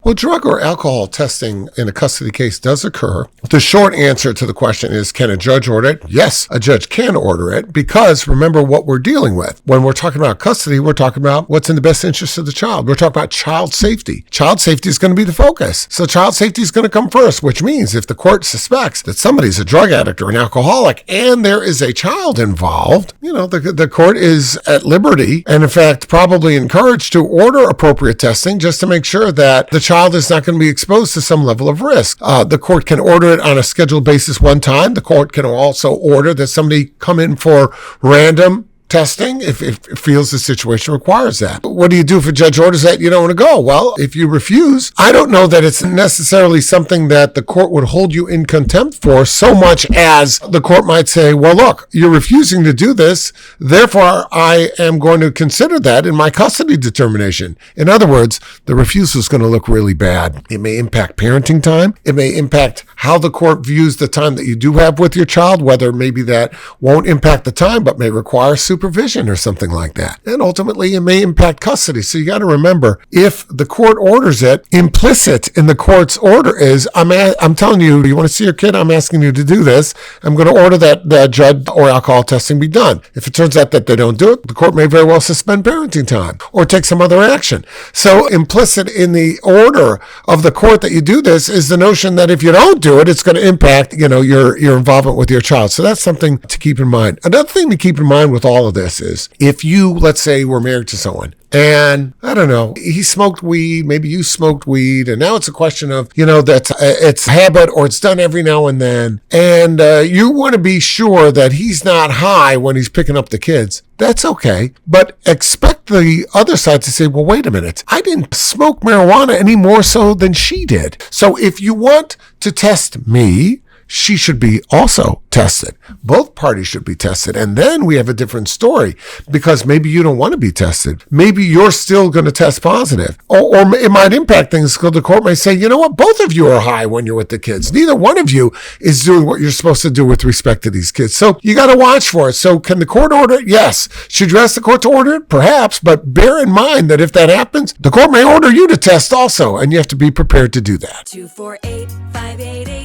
Well, drug or alcohol testing in a custody case does occur. The short answer to the question is, can a judge order it? Yes, a judge can order it, because remember what we're dealing with. When we're talking about custody, we're talking about what's in the best interest of the child. We're talking about child safety. Child safety is going to be the focus. So child safety is going to come first, which means if the court suspects that somebody's a drug addict or an alcoholic and there is a child involved, the court is at liberty and in fact probably encouraged to order appropriate testing just to make sure that the child is not going to be exposed to some level of risk. The court can order it on a scheduled basis one time. The court can also order that somebody come in for random testing if it feels the situation requires that. But what do you do if a judge orders that you don't want to go? Well, if you refuse, I don't know that it's necessarily something that the court would hold you in contempt for, so much as the court might say, well, look, you're refusing to do this, therefore I am going to consider that in my custody determination. In other words, the refusal is going to look really bad. It may impact parenting time. It may impact how the court views the time that you do have with your child, whether maybe that won't impact the time, but may require supervision or something like that. And ultimately, it may impact custody. So you got to remember, if the court orders it, implicit in the court's order is, I'm telling you, you want to see your kid? I'm asking you to do this. I'm going to order that drug or alcohol testing be done. If it turns out that they don't do it, the court may very well suspend parenting time or take some other action. So implicit in the order of the court that you do this is the notion that if you don't do it, it's going to impact, your involvement with your child. So that's something to keep in mind. Another thing to keep in mind with all of this is, if you, let's say, were married to someone and I don't know, he smoked weed, maybe you smoked weed, and now it's a question of, that it's habit or it's done every now and then, and you want to be sure that he's not high when he's picking up the kids. That's okay, but expect the other side to say, well, wait a minute, I didn't smoke marijuana any more so than she did. So if you want to test me, she should be also tested. Both parties should be tested. And then we have a different story, because maybe you don't want to be tested. Maybe you're still going to test positive. Or it might impact things because the court may say, you know what, both of you are high when you're with the kids. Neither one of you is doing what you're supposed to do with respect to these kids. So you got to watch for it. So can the court order it? Yes. Should you ask the court to order it? Perhaps. But bear in mind that if that happens, the court may order you to test also. And you have to be prepared to do that. 248-5888